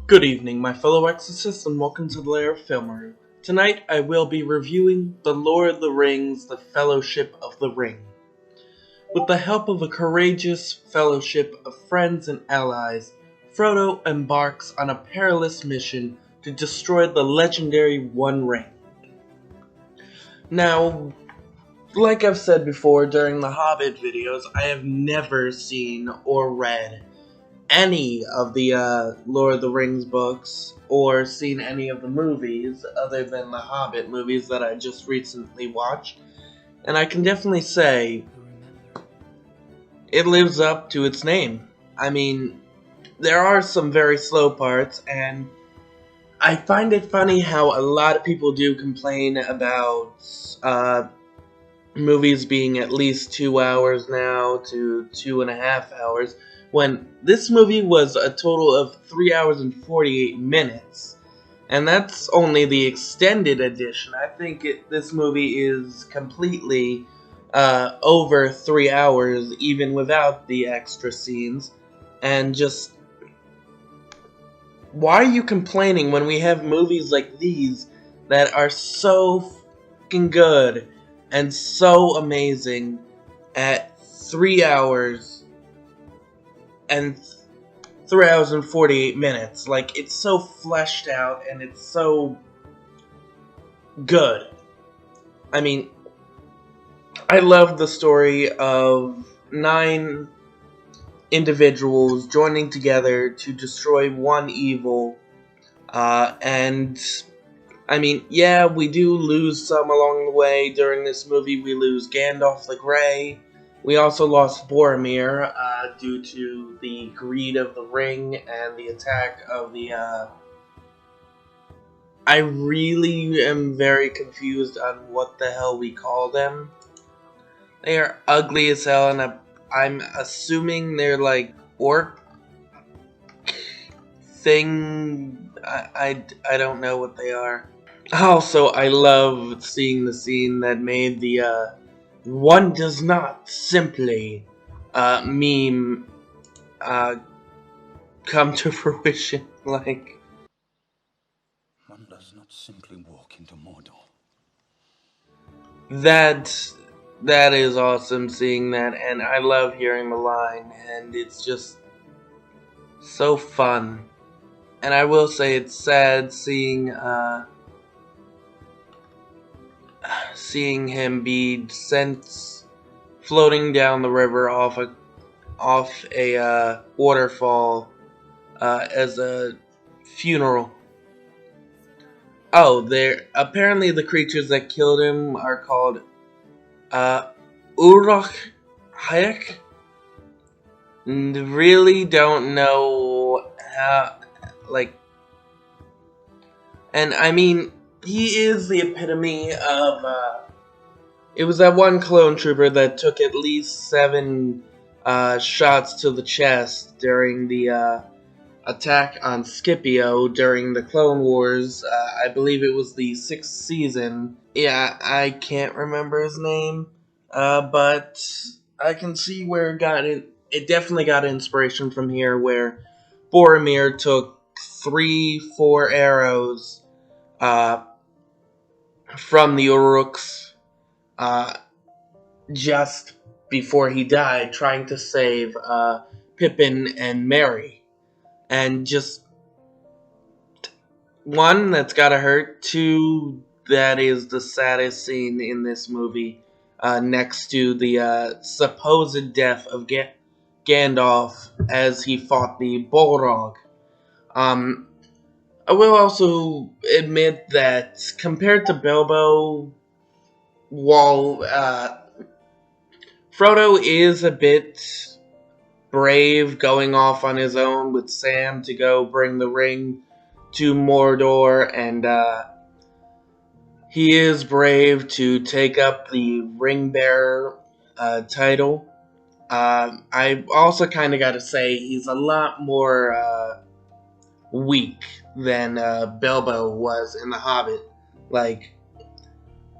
Good evening, my fellow exorcists, and welcome to the Lair of Filmery. Tonight, I will be reviewing The Lord of the Rings, The Fellowship of the Ring. With the help of a courageous fellowship of friends and allies, Frodo embarks on a perilous mission to destroy the legendary One Ring. Now, like I've said before during the Hobbit videos, I have never seen or read any of the Lord of the Rings books or seen any of the movies other than the Hobbit movies that I just recently watched, and I can definitely say it lives up to its name. I mean, there are some very slow parts, and I find it funny how a lot of people do complain about movies being at least 2 hours now to 2.5 hours, when this movie was a total of 3 hours and 48 minutes. And that's only the extended edition. I think this movie is completely over 3 hours, even without the extra scenes. And just, why are you complaining when we have movies like these that are so fucking good and so amazing at 3 hours and 3 hours and 48 minutes? Like, it's so fleshed out and it's so good. I mean, I love the story of 9 individuals joining together to destroy one evil, and I mean, yeah, we do lose some along the way. During this movie, we lose Gandalf the Grey. We also lost Boromir due to the greed of the ring and the attack of the... I really am very confused on what the hell we call them. They are ugly as hell, and I'm assuming they're like orc thing. I don't know what they are. Also, I love seeing the scene that made the one does not simply meme come to fruition. Like, one does not simply walk into Mordor. That is awesome seeing that, and I love hearing the line, and it's just so fun. And I will say it's sad seeing him be sent floating down the river off a waterfall as a funeral. Oh, apparently the creatures that killed him are called Uruk Hayek. Really don't know how, like, and I mean, he is the epitome of, it was that one clone trooper that took at least 7 shots to the chest during the attack on Scipio during the Clone Wars. I believe it was the 6th season. Yeah, I can't remember his name, but I can see where it got it. It definitely got inspiration from here, where Boromir took 3-4 arrows from the Uruks just before he died, trying to save Pippin and Merry. And just, 1, that's gotta hurt. 2, that is the saddest scene in this movie, next to the supposed death of Gandalf as he fought the Balrog. I will also admit that compared to Bilbo, while Frodo is a bit brave going off on his own with Sam to go bring the ring to Mordor, and he is brave to take up the ring bearer title. I also kind of got to say he's a lot more weak than Bilbo was in The Hobbit. Like,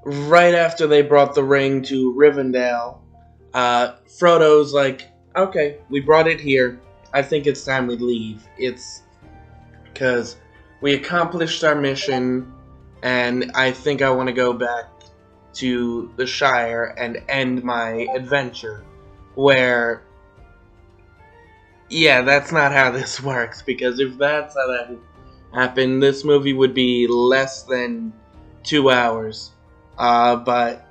right after they brought the ring to Rivendell, Frodo's like, okay, we brought it here. I think it's time we leave. because we accomplished our mission, and I think I want to go back to the Shire and end my adventure. Where, yeah, that's not how this works, because if that's how that happened, this movie would be less than 2 hours. But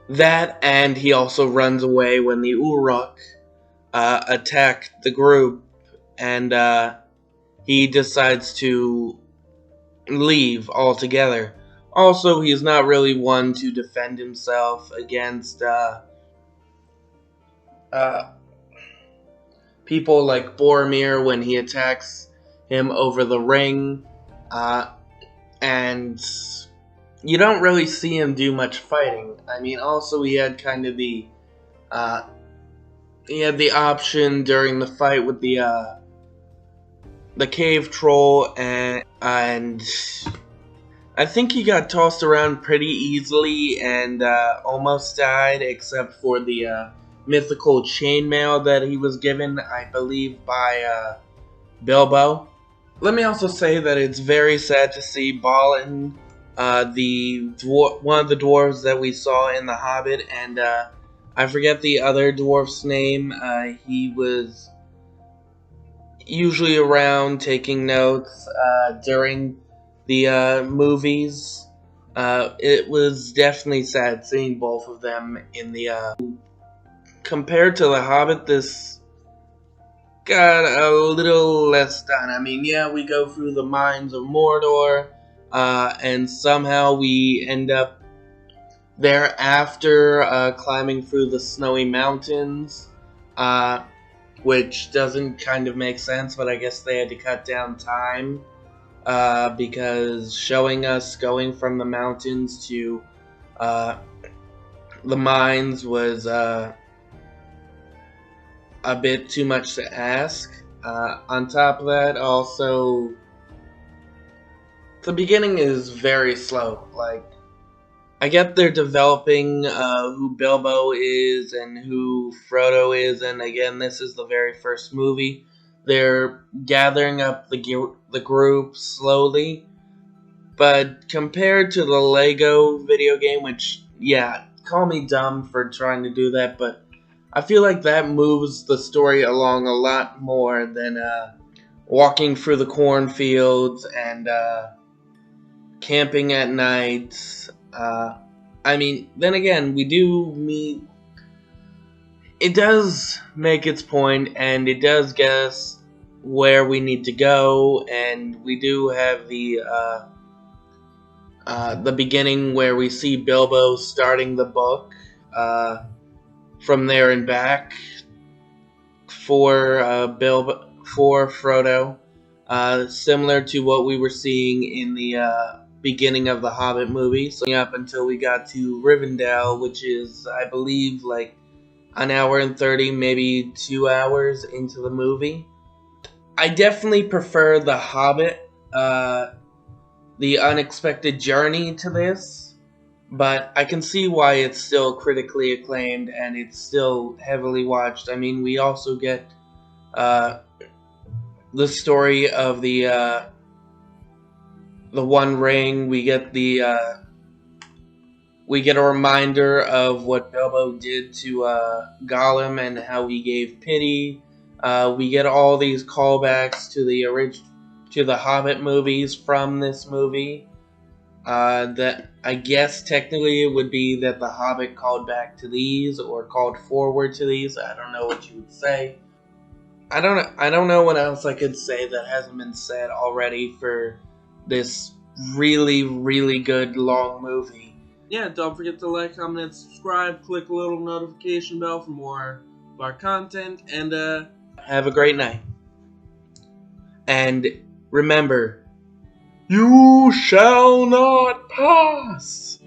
that, and he also runs away when the Uruk attack the group, and he decides to leave altogether. Also, he's not really one to defend himself against people like Boromir when he attacks him over the ring, and you don't really see him do much fighting. I mean, also he had kind of the he had the option during the fight with the cave troll, and I think he got tossed around pretty easily and almost died, except for the mythical chainmail that he was given, I believe, by Bilbo. Let me also say that it's very sad to see Balin, one of the dwarves that we saw in The Hobbit, and I forget the other dwarf's name. He was usually around taking notes during the movies. It was definitely sad seeing both of them in the compared to The Hobbit, this got a little less done. I mean, yeah, we go through the mines of Mordor, and somehow we end up thereafter climbing through the snowy mountains, which doesn't kind of make sense, but I guess they had to cut down time, because showing us going from the mountains to the mines was a bit too much to ask. On top of that, also, the beginning is very slow. Like, I get they're developing who Bilbo is and who Frodo is, and again, this is the very first movie. They're gathering up the group slowly, but compared to the Lego video game, which, yeah, call me dumb for trying to do that, but I feel like that moves the story along a lot more than walking through the cornfields and camping at night. I mean, then again, we do meet... It does make its point, and it does get us where we need to go, and we do have the beginning where we see Bilbo starting the book, from there and back for Frodo, similar to what we were seeing in the beginning of the Hobbit movie, so up until we got to Rivendell, which is, I believe, like an hour and 30, maybe 2 hours into the movie. I definitely prefer the Hobbit, the unexpected journey to this, but I can see why it's still critically acclaimed and it's still heavily watched. I mean, we also get the story of the One Ring. We get a reminder of what Bilbo did to Gollum and how he gave pity. We get all these callbacks to the Hobbit movies from this movie. That I guess technically it would be that the Hobbit called back to these or called forward to these. I don't know what you would say. I don't know what else I could say that hasn't been said already for this really, really good long movie. Yeah, don't forget to like, comment, and subscribe. Click the little notification bell for more of our content, and have a great night. And remember, you shall not pass!